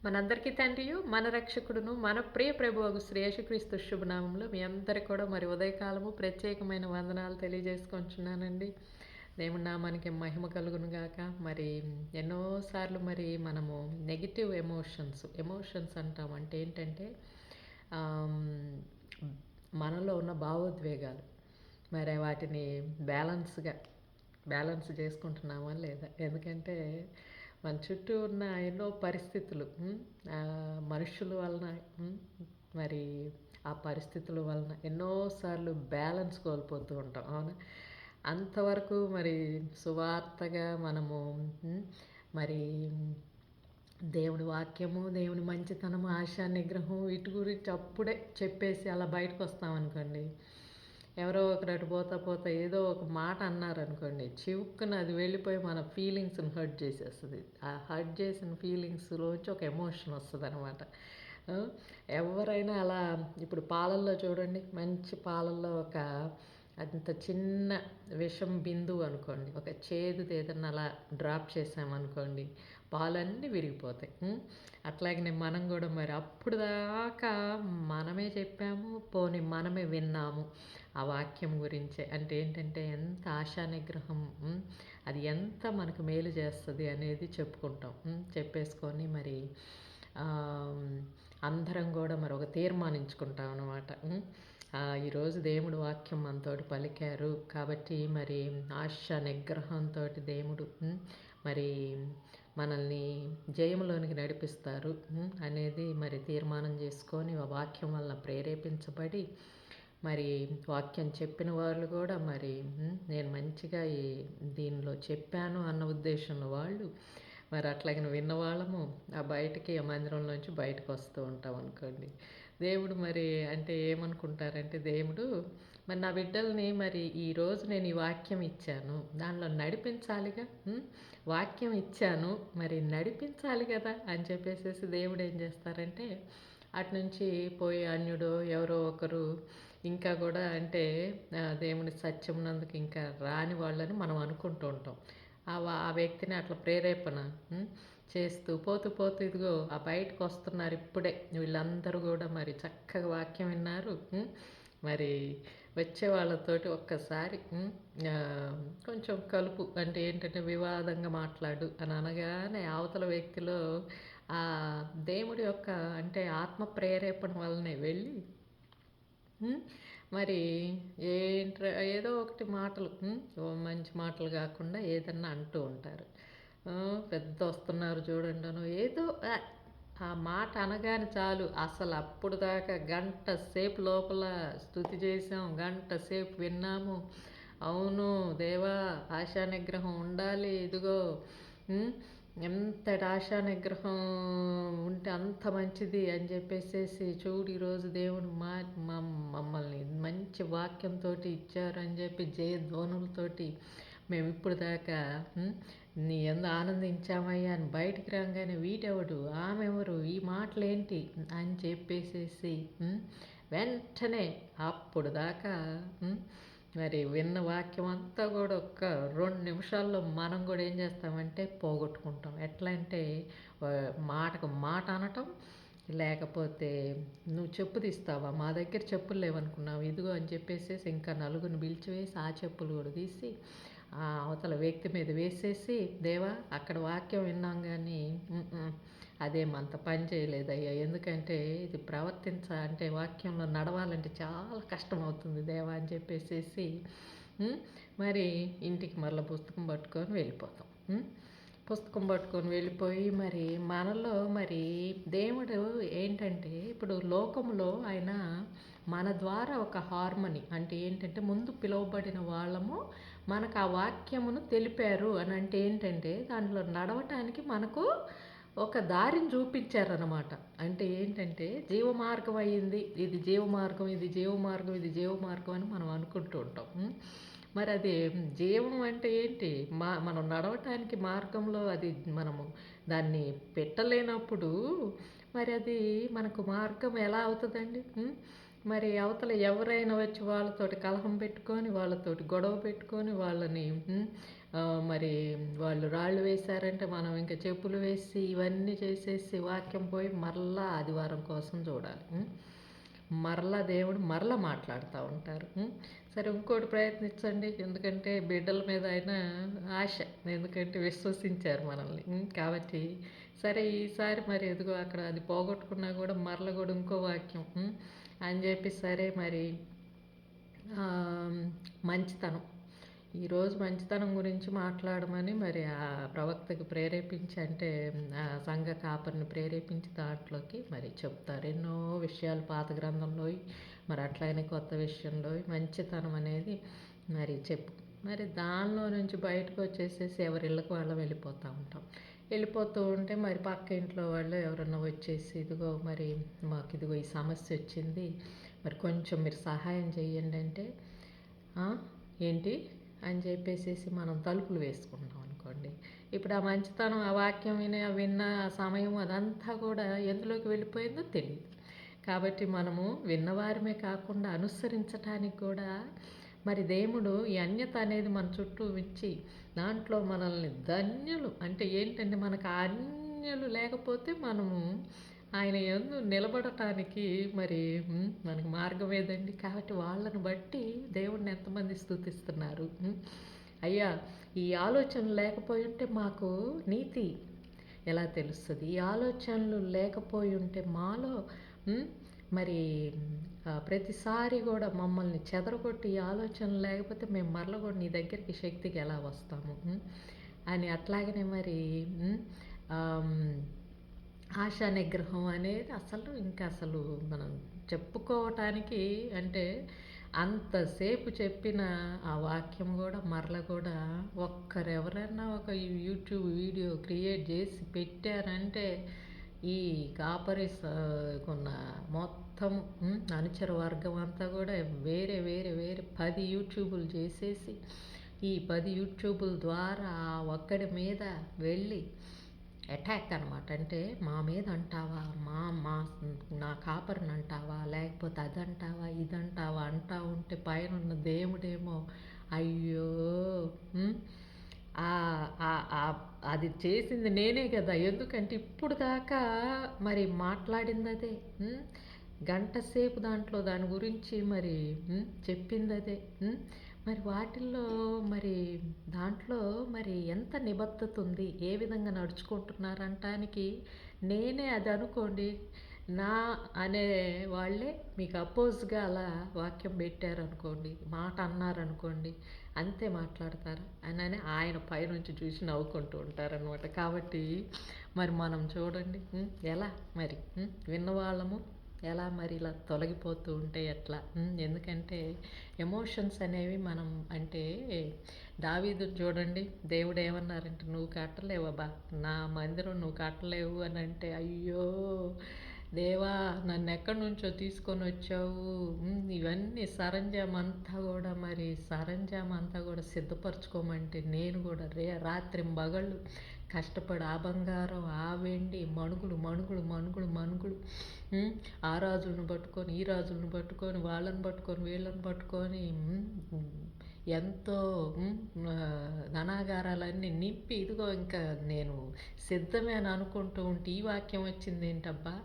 మనందరికీ తండ్రియు, మన రక్షకుడును, మన ప్రియ ప్రభువగు శ్రీ యేసుక్రీస్తు శుభనామంలో మీ అందరికి కూడా మరి ఉదయకాలము ప్రత్యేకమైన వందనాలు తెలియజేసుకుంటున్నానండి. దేవుని నామానికి మహిమ కలుగును గాక. మరి ఎన్నోసార్లు మరి మనము నెగిటివ్ ఎమోషన్స్ అంటాం. అంటే ఏంటంటే ఆమ్, మనలో ఉన్న భావోద్వేగాలు మరి వాటిని బ్యాలెన్స్ చేసుకుంటున్నామా లేదా? ఎందుకంటే మన చుట్టూ ఉన్న ఎన్నో పరిస్థితులు, మనుషుల వలన, మరి ఆ పరిస్థితుల వలన ఎన్నోసార్లు బ్యాలెన్స్ కోల్పోతూ ఉంటాం. అవునా? అంతవరకు మరి సువార్తగా మనము మరి దేవుని వాక్యము, దేవుని మంచితనము, ఆశా నిగ్రహం వీటి గురించి అప్పుడే చెప్పేసి అలా బయటకు వస్తామనుకోండి, ఎవరో ఒకరు అటు పోతా పోతా ఏదో ఒక మాట అన్నారనుకోండి, చివుక్కున అది వెళ్ళిపోయి మన ఫీలింగ్స్ని హర్ట్ చేసేస్తుంది. ఆ హర్ట్ చేసిన ఫీలింగ్స్లోంచి ఒక ఎమోషన్ వస్తుంది అనమాట. ఎవరైనా అలా ఇప్పుడు పాలల్లో చూడండి, మంచి పాలల్లో ఒక అంత చిన్న విషం బిందువు అనుకోండి, ఒక చేదుది ఏదన్నా అలా డ్రాప్ చేసామనుకోండి, పాలన్నీ విరిగిపోతాయి. అట్లాగనే మనం కూడా మరి అప్పుడు దాకా మనమే చెప్పాము, పోనీ మనమే విన్నాము ఆ వాక్యం గురించే. అంటే ఏంటంటే ఎంత ఆశా నిగ్రహం, అది ఎంత మనకు మేలు చేస్తుంది అనేది చెప్పుకుంటాం. చెప్పేసుకొని మరి అందరం కూడా మరి ఒక తీర్మానించుకుంటాం అనమాట. ఈరోజు దేవుడు వాక్యం మనతోటి పలికారు కాబట్టి మరి ఆశ నిగ్రహంతో దేవుడు మరి మనల్ని జయములోనికి నడిపిస్తారు అనేది మరి తీర్మానం చేసుకొని ఆ వాక్యం వల్ల ప్రేరేపించబడి మరి వాక్యం చెప్పిన వాళ్ళు కూడా మరి నేను మంచిగా దీనిలో చెప్పాను అన్న ఉద్దేశంలో వాళ్ళు మరి అట్లాగే విన్నవాళ్ళము ఆ బయటికి ఆ మందిరంలోంచి బయటకు వస్తూ ఉంటాం అనుకోండి. దేవుడు మరి అంటే ఏమనుకుంటారంటే, దేవుడు మరి నా బిడ్డల్ని మరి ఈరోజు నేను ఈ వాక్యం ఇచ్చాను, దానిలో నడిపించాలిగా, వాక్యం ఇచ్చాను మరి నడిపించాలి కదా అని చెప్పేసి దేవుడు ఏం చేస్తారంటే, అటు నుంచి పోయే అన్యుడో ఎవరో ఒకరు ఇంకా కూడా అంటే దేవుని సత్యం నందుకు ఇంకా రాని వాళ్ళని మనం అనుకుంటూ ఉంటాం. ఆ వ్యక్తిని అట్లా ప్రేరేపణ చేస్తూ పోతూ పోతూ ఇదిగో ఆ బయటకు వస్తున్నారు ఇప్పుడే వీళ్ళందరూ కూడా మరి చక్కగా వాక్యం విన్నారు. మరి వచ్చే వాళ్ళతోటి ఒక్కసారి కొంచెం కలుపు, అంటే ఏంటంటే వివాదంగా మాట్లాడు అని అనగానే అవతల వ్యక్తిలో ఆ దేవుడి యొక్క అంటే ఆత్మ ప్రేరేపణ వల్లనే వెళ్ళి మరి ఏదో ఒకటి మాటలు, మంచి మాటలు కాకుండా ఏదన్నా అంటూ ఉంటారు. పెద్ద వస్తున్నారు చూడండి అను ఏదో ఆ మాట అనగానే చాలు, అసలు అప్పుడు దాకా గంట సేపు లోపల స్తుతి చేసాం, గంట సేపు విన్నాము. అవును దేవా, ఆశా నిగ్రహం ఉండాలి, ఇదిగో ఎంతటి ఆశా నిగ్రహం ఉంటే అంత మంచిది అని చెప్పేసేసి చూడు ఈరోజు దేవుడు మమ్మల్ని మంచి వాక్యంతో ఇచ్చారు అని చెప్పి జయధ్వనులతోటి మేము ఇప్పుడు దాకా నీ ఎందు ఆనందించామయ్యా అని బయటికి రాగానే వీటెవడు, ఆమెవరు, ఈ మాటలేంటి అని చెప్పేసేసి వెంటనే అప్పుడు దాకా మరి విన్న వాక్యం అంతా కూడా ఒక్క 2 నిమిషాల్లో మనం కూడా ఏం చేస్తామంటే పోగొట్టుకుంటాం. ఎట్లా అంటే మాటకు మాట అనటం, లేకపోతే నువ్వు చెప్పు తీస్తావా, మా దగ్గర చెప్పులు లేవనుకున్నావు, ఇదిగో అని చెప్పేసేసి ఇంకా నలుగురిని పిలిచివేసి ఆ చెప్పులు కూడా తీసి ఆ అవతల వ్యక్తి మీద వేసేసి, దేవా అక్కడ వాక్యం విన్నాం కానీ అదేమంత పని చేయలేదయ్యా, ఎందుకంటే ఇది అంటే వాక్యంలో నడవాలంటే చాలా కష్టం అవుతుంది దేవా అని చెప్పేసేసి మరి ఇంటికి మళ్ళీ పుస్తకం పట్టుకొని వెళ్ళిపోతాం. పుస్తకం పట్టుకొని వెళ్ళిపోయి మరి మనలో మరి దేవుడు ఏంటంటే ఇప్పుడు లోకంలో ఆయన మన ద్వారా ఒక హార్మనీ, అంటే ఏంటంటే ముందు పిలువబడిన వాళ్ళము మనకు ఆ వాక్యమును తెలిపారు అని అంటే ఏంటంటే దాంట్లో నడవటానికి మనకు ఒక దారిని చూపించారనమాట. అంటే ఏంటంటే జీవమార్గం అయ్యింది, ఇది జీవమార్గం, ఇది జీవమార్గం, ఇది జీవమార్గం అని మనం అనుకుంటూ ఉంటాం. మరి అది జీవం అంటే ఏంటి, మనం నడవటానికి మార్గంలో అది మనము దాన్ని పెట్టలేనప్పుడు మరి అది మనకు మార్గం ఎలా అవుతుందండి? మరి అవతల ఎవరైనా వచ్చి వాళ్ళతోటి కలహం పెట్టుకొని, వాళ్ళతోటి గొడవ పెట్టుకొని, వాళ్ళని మరి వాళ్ళు రాళ్ళు వేశారంటే మనం ఇంకా చెప్పులు వేసి ఇవన్నీ చేసేసి వాక్యం పోయి మరలా ఆదివారం కోసం చూడాలి. మరలా దేవుడు మరలా మాట్లాడుతూ ఉంటారు. సరే ఇంకోటి ప్రయత్నించండి. ఎందుకంటే బిడ్డల మీద అయినా ఆశ, ఎందుకంటే విశ్వసించారు మనల్ని. కాబట్టి సరే ఈసారి మరి ఎదుగో అక్కడ అది పోగొట్టుకున్నా కూడా మరల కూడా ఇంకో వాక్యం అని చెప్పి సరే మరి మంచితనం, ఈరోజు మంచితనం గురించి మాట్లాడమని మరి ఆ ప్రవక్తకి ప్రేరేపించి, అంటే ఆ సంఘ కాపరిని ప్రేరేపించి దాంట్లోకి మరి చెప్తారు ఎన్నో విషయాలు పాత గ్రంథంలో, మరి అట్లనే కొత్త విషయంలో మంచితనం అనేది మరి మరి దానిలో నుంచి బయటకు వచ్చేసేసి ఎవరి ఇళ్ళకి వాళ్ళం వెళ్ళిపోతూ ఉంటాం. వెళ్ళిపోతూ ఉంటే మరి పక్క ఇంట్లో వాళ్ళు ఎవరన్నా వచ్చేసి ఇదిగో మరి మాకు ఇదిగో ఈ సమస్య వచ్చింది, మరి కొంచెం మీరు సహాయం చేయండి అంటే ఏంటి అని చెప్పేసేసి మనం తలుపులు వేసుకుంటాం అనుకోండి. ఇప్పుడు ఆ మంచితనం, ఆ వాక్యం విన్న ఆ సమయం అదంతా కూడా ఎందులోకి వెళ్ళిపోయిందో తెలియదు. కాబట్టి మనము విన్నవారమే కాకుండా అనుసరించటానికి కూడా మరి దేవుడు ఈ అన్యత అనేది మన చుట్టూ ఇచ్చి దాంట్లో మనల్ని ధన్యులు, అంటే ఏంటంటే మనకు ఆ అన్యులు లేకపోతే మనము ఆయన యందు నిలబడటానికి మరి మనకు మార్గం ఏదండి. కాబట్టి వాళ్ళను బట్టి దేవుడిని ఎంతమంది స్తుతిస్తున్నారు. అయ్యా ఈ ఆలోచన లేకపోయి ఉంటే మాకు నీతి ఎలా తెలుస్తుంది, ఈ ఆలోచనలు లేకపోయి ఉంటే మాలో మరి ప్రతిసారి కూడా మమ్మల్ని చెదరగొట్టి ఈ ఆలోచనలు లేకపోతే మేము మరల కూడా నీ దగ్గరికి శక్తికి ఎలా వస్తాము అని. అట్లాగనే మరి ఆశా నిగ్రహం అనేది అసలు మనం చెప్పుకోవటానికి, అంటే అంతసేపు చెప్పిన ఆ వాక్యం కూడా మరల కూడా ఒక్కరెవరైనా ఒక యూట్యూబ్ వీడియో క్రియేట్ చేసి పెట్టారంటే ఈ కాపరికున్న మొత్తం అనుచర వర్గం అంతా కూడా వేరే వేరే వేరే 10 యూట్యూబులు చేసేసి ఈ 10 యూట్యూబుల ద్వారా ఆ ఒక్కడి మీద వెళ్ళి అటాక్ అనమాట. అంటే మా మీద అంటావా, మా నా కాపరిని అంటావా, లేకపోతే అదంటావా ఇదంటావా అంటా ఉంటే పైన ఉన్న దేవుడేమో అయ్యో అది చేసింది నేనే కదా, ఎందుకంటే ఇప్పుడు దాకా మరి మాట్లాడింది అదే, గంట సేపు దాంట్లో దాని గురించి మరి చెప్పింది అదే. మరి వాటిల్లో మరి దాంట్లో మరి ఎంత నిబద్ధత ఉంది, ఏ విధంగా నడుచుకుంటున్నారంటానికి నేనే అది అనుకోండి, నా అనే వాళ్ళే మీకు అపోజ్గా అలా వాక్యం పెట్టారనుకోండి, మాట అన్నారనుకోండి, అంతే మాట్లాడతారు అని ఆయన పైనుంచి చూసి నవ్వుకుంటూ ఉంటారనమాట. కాబట్టి మరి మనం చూడండి ఎలా మరి విన్నవాళ్ళము ఎలా మరి ఇలా తొలగిపోతూ ఉంటే ఎట్లా. ఎందుకంటే ఎమోషన్స్ అనేవి మనం, అంటే దావీదు చూడండి, దేవుడు ఏమన్నారంటే నువ్వు కట్టలేవబ్బా నా మందిరం, నువ్వు కట్టలేవు అని అంటే, అయ్యో దేవా నన్ను ఎక్కడి నుంచో తీసుకొని వచ్చావు, ఇవన్నీ సరంజామం అంతా కూడా సిద్ధపరచుకోమంటే నేను కూడా రాత్రింబగళ్ళు కష్టపడి ఆ బంగారం ఆ వెండి మణుగులు మణుగులు మణుగులు మణుగులు ఆ రాజులను పట్టుకొని ఈ రాజులను పట్టుకొని వాళ్ళని పట్టుకొని వీళ్ళని పట్టుకొని ఎంతో ధనాగారాలన్నీ నింపి ఇదిగో ఇంకా నేను సిద్ధమే అని అనుకుంటూ ఉంటే ఈ వాక్యం వచ్చింది ఏంటబ్బా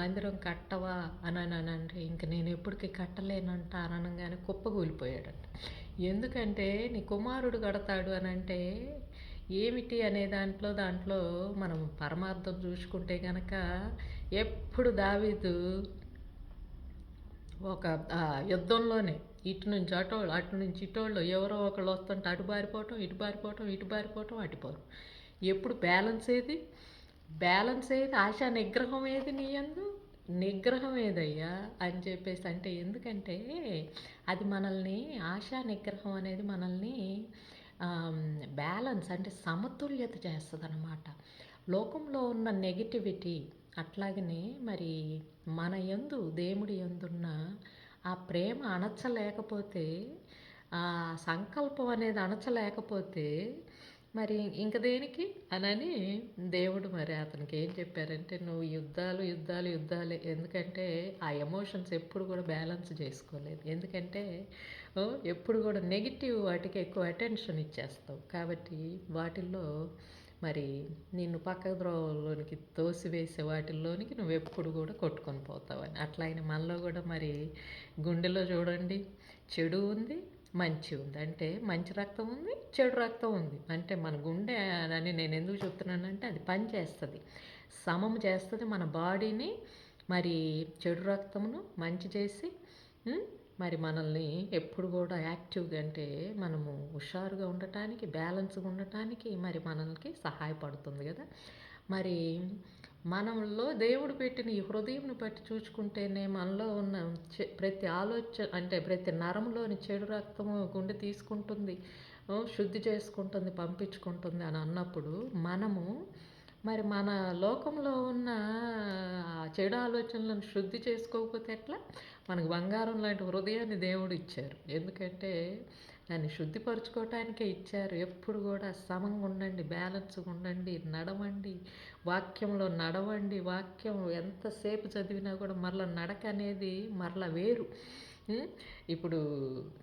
మందిరం కట్టవా అని అంటే ఇంక నేను ఎప్పటికీ కట్టలేనంట అనగానే కుప్పగూలిపోయాడంట. ఎందుకంటే నీ కుమారుడు కడతాడు అని అంటే ఏమిటి అనే దాంట్లో మనం పరమార్థం చూసుకుంటే కనుక ఎప్పుడు దావీదు ఒక యుద్ధంలోనే ఇటు నుంచి అటోళ్ళు అటు నుంచి ఇటోళ్ళు ఎవరో ఒకళ్ళు వస్తుంటే అటు బారిపోవటం ఇటు బారిపోవటం ఇటు బారిపోవటం అటుపోవడం, ఎప్పుడు బ్యాలెన్స్ ఏది ఆశా నిగ్రహం ఏది నీ యందు, నిగ్రహం ఏదయ్యా అని చెప్పేసి. అంటే ఎందుకంటే అది మనల్ని, ఆశా నిగ్రహం అనేది మనల్ని బ్యాలెన్స్, అంటే సమతుల్యత చేస్తుంది అన్నమాట. లోకంలో ఉన్న నెగిటివిటీ అట్లాగనే మరి మన యందు దేవుడి యందున్న ఆ ప్రేమ అణచలేకపోతే, ఆ సంకల్పం అనేది అణచలేకపోతే మరి ఇంక దేనికి అనని దేవుడు మరి అతనికి ఏం చెప్పారంటే, నువ్వు యుద్ధాలు యుద్ధాలు యుద్ధాలే. ఎందుకంటే ఆ ఎమోషన్స్ ఎప్పుడు కూడా బ్యాలెన్స్ చేసుకోలేదు. ఎందుకంటే ఎప్పుడు కూడా నెగిటివ్ వాటికి ఎక్కువ అటెన్షన్ ఇచ్చేస్తావు. కాబట్టి వాటిల్లో మరి నిన్ను పక్క ద్రోవలోనికి తోసివేసే వాటిల్లోనికి నువ్వెప్పుడు కూడా కొట్టుకొని పోతావని. అట్లాగే మనలో కూడా మరి గుండెలో చూడండి, చెడు ఉంది, మంచి ఉంది. అంటే మంచి రక్తం ఉంది, చెడు రక్తం ఉంది. అంటే మన గుండె అని నేను ఎందుకు చెప్తున్నానంటే అది పని చేస్తుంది, సమం చేస్తుంది మన బాడీని. మరి చెడు రక్తమును మంచి చేసి మరి మనల్ని ఎప్పుడు కూడా యాక్టివ్గా, అంటే మనము హుషారుగా ఉండటానికి, బ్యాలెన్స్గా ఉండటానికి మరి మనల్కి సహాయపడుతుంది కదా. మరి మనలో దేవుడు పెట్టిన ఈ హృదయంను బట్టి చూసుకుంటేనే మనలో ఉన్న ప్రతి ఆలోచన, అంటే ప్రతి నరంలోని చెడు రక్తము గుండె తీసుకుంటుంది, శుద్ధి చేసుకుంటుంది, పంపించుకుంటుంది అని అన్నప్పుడు మనము మరి మన లోకంలో ఉన్న చెడు ఆలోచనలను శుద్ధి చేసుకోకపోతే ఎట్లా? మనకు బంగారం లాంటి హృదయాన్ని దేవుడు ఇచ్చారు. ఎందుకంటే దాన్ని శుద్ధిపరచుకోవటానికే ఇచ్చారు. ఎప్పుడు కూడా సమంగా ఉండండి, బ్యాలెన్స్గా ఉండండి, నడవండి, వాక్యంలో నడవండి. వాక్యం ఎంతసేపు చదివినా కూడా మరలా నడక అనేది మరలా వేరు. ఇప్పుడు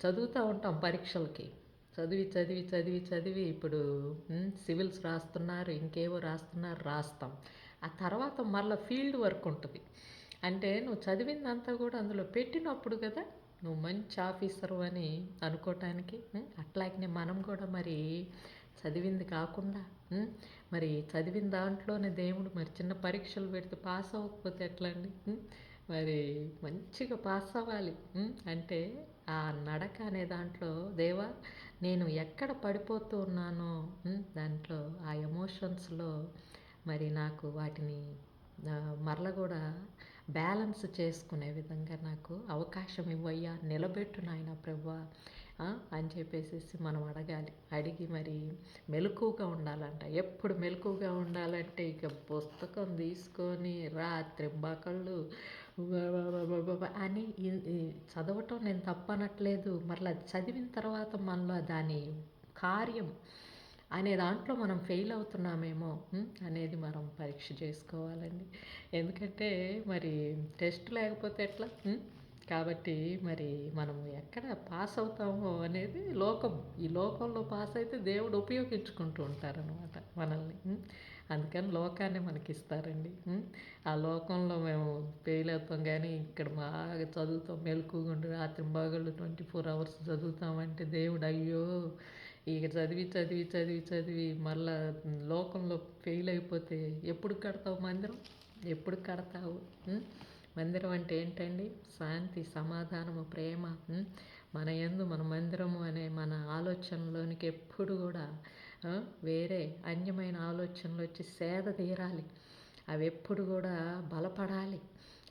చదువుతూ ఉంటాం పరీక్షలకి, చదివి చదివి చదివి చదివి ఇప్పుడు సివిల్స్ రాస్తున్నారు, ఇంకేవో రాస్తున్నారు, రాస్తాం. ఆ తర్వాత మళ్ళీ ఫీల్డ్ వర్క్ ఉంటుంది. అంటే నువ్వు చదివిందంతా కూడా అందులో పెట్టినప్పుడు కదా నువ్వు మంచి ఆఫీసరు అని అనుకోవటానికి. అట్లాగనే మనం కూడా మరి చదివింది కాకుండా మరి చదివిన దాంట్లోనే దేవుడు మరి చిన్న పరీక్షలు పెడితే పాస్ అవ్వకపోతే ఎట్లా అండి? మరి మంచిగా పాస్ అవ్వాలి. అంటే ఆ నడక అనే దాంట్లో దేవా నేను ఎక్కడ పడిపోతూ ఉన్నానో దాంట్లో ఆ ఎమోషన్స్లో మరి నాకు వాటిని మరల కూడా బ్యాలెన్స్ చేసుకునే విధంగా నాకు అవకాశం ఇవ్వయ్యా, నిలబెట్టు నాయన ప్రభువా అని చెప్పేసి మనం అడగాలి. అడిగి మరి మెలకువగా ఉండాలంట. ఎప్పుడు మెలకువగా ఉండాలంటే ఇక పుస్తకం తీసుకొని రాత్రింబకళ్ళు అని చదవటం నేను తప్పనట్లేదు. మరలా చదివిన తర్వాత మనలో దాని కార్యం అనే దాంట్లో మనం ఫెయిల్ అవుతున్నామేమో అనేది మనం పరీక్ష చేసుకోవాలండి. ఎందుకంటే మరి టెస్ట్ లేకపోతే ఎట్లా? కాబట్టి మరి మనము ఎక్కడ పాస్ అవుతామో అనేది లోకం. ఈ లోకంలో పాస్ అయితే దేవుడు ఉపయోగించుకుంటూ ఉంటారనమాట మనల్ని. అందుకని లోకాన్ని మనకి ఇస్తారండి. ఆ లోకంలో మేము ఫెయిల్ అవుతాం, కానీ ఇక్కడ బాగా చదువుతాం, మెలకువగా ఉండి రాత్రింబగళ్ళు 24 hours చదువుతామంటే దేవుడు అయ్యో ఇక చదివి చదివి చదివి చదివి మళ్ళా లోకంలో ఫెయిల్ అయిపోతే ఎప్పుడు కడతావు మందిరం? ఎప్పుడు కడతావు? మందిరం అంటే ఏంటండి? శాంతి, సమాధానము, ప్రేమ. మన యందు మన మందిరము అనే మన ఆలోచనలోనికి ఎప్పుడు కూడా వేరే అన్యమైన ఆలోచనలు వచ్చి సేద తీరాలి. అవి ఎప్పుడు కూడా బలపడాలి.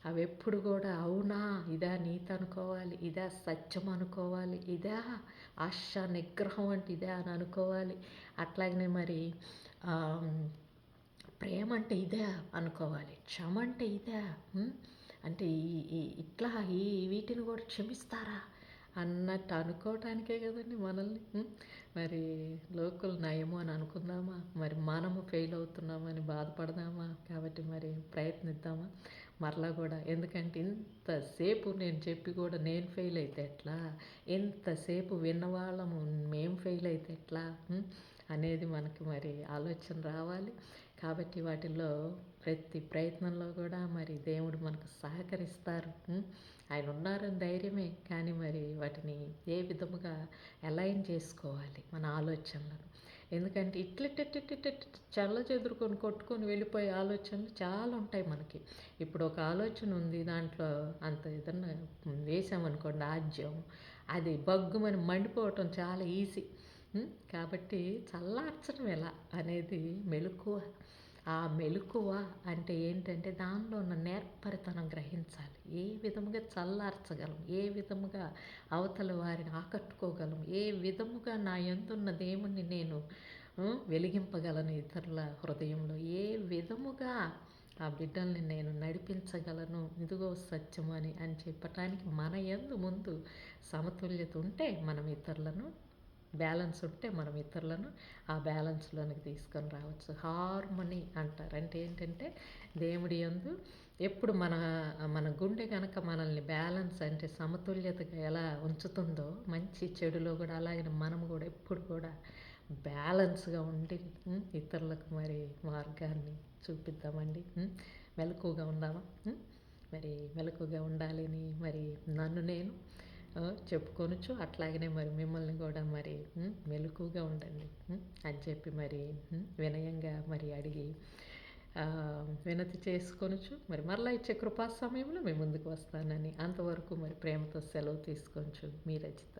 అవి ఎప్పుడు కూడా అవునా, ఇదా నీతి అనుకోవాలి, ఇదా సత్యం అనుకోవాలి, ఇదా ఆశ నిగ్రహం అంటే ఇదే అని అనుకోవాలి. అట్లాగనే మరి ప్రేమ అంటే ఇదే అనుకోవాలి, క్షమ అంటే ఇదే, అంటే ఇట్లా వీటిని కూడా క్షమిస్తారా అన్నట్టు అనుకోవటానికే కదండి మనల్ని. మరి లోకల్ నయము అని అనుకుందామా? మరి మనము ఫెయిల్ అవుతున్నామని బాధపడదామా? కాబట్టి మరి ప్రయత్నిద్దామా మరలా కూడా? ఎందుకంటే ఇంతసేపు నేను చెప్పి కూడా నేను ఫెయిల్ అయితే ఎట్లా? ఎంతసేపు విన్నవాళ్ళము మేము ఫెయిల్ అయితే ఎట్లా అనేది మనకి మరి ఆలోచన రావాలి. కాబట్టి వాటిల్లో ప్రతి ప్రయత్నంలో కూడా మరి దేవుడు మనకు సహకరిస్తారు. ఆయన ఉన్నారని ధైర్యమే, కానీ మరి వాటిని ఏ విధముగా అలైన్ చేసుకోవాలి మన ఆలోచనలను. ఎందుకంటే ఇట్లెట్ట చల్ల చెదురుకొని కొట్టుకొని వెళ్ళిపోయే ఆలోచనలు చాలా ఉంటాయి మనకి. ఇప్పుడు ఒక ఆలోచన ఉంది, దాంట్లో అంత ఏదన్నా వేసామనుకోండి ఆజ్యం, అది బగ్గుమని మండిపోవటం చాలా ఈజీ. కాబట్టి చల్లార్చడం ఎలా అనేది మెలకువ. ఆ మెలకువ అంటే ఏంటంటే దానిలో ఉన్న నేర్పరితనం గ్రహించాలి. ఏ విధముగా చల్లార్చగలం, ఏ విధముగా అవతల వారిని ఆకట్టుకోగలం, ఏ విధముగా నా యందున్న దేవుణ్ణి నేను వెలిగింపగలను ఇతరుల హృదయంలో, ఏ విధముగా ఆ బిడ్డల్ని నేను నడిపించగలను, ఇదిగో సత్యం అని చెప్పటానికి మన యందు ముందు సమతుల్యత ఉంటే మనం ఇతరులను బ్యాలెన్స్ ఉంటే మనం ఇతరులను ఆ బ్యాలెన్స్లోనికి తీసుకొని రావచ్చు. హార్మనీ అంటారు. అంటే ఏంటంటే దేవుడి యందు ఎప్పుడు మన గుండె కనుక మనల్ని బ్యాలెన్స్ అంటే సమతుల్యతగా ఎలా ఉంచుతుందో మంచి చెడులో కూడా అలాగే మనం కూడా ఎప్పుడు కూడా బ్యాలెన్స్గా ఉండి ఇతరులకు మరి మార్గాన్ని చూపిద్దామండి. మెలకువగా ఉందామా? మరి మెలకువగా ఉండాలని మరి నన్ను నేను చెప్పుకొనొచ్చు. అట్లాగనే మరి మిమ్మల్ని కూడా మరి మెలకువగా ఉండండి అని చెప్పి మరి వినయంగా మరి అడిగి వినతి చేసుకొనొచ్చు. మరి మరలా ఇచ్చే కృపా సమయంలో మీ ముందుకు వస్తానని అంతవరకు మరి ప్రేమతో సెలవు తీసుకోవచ్చు. మీ రచిత.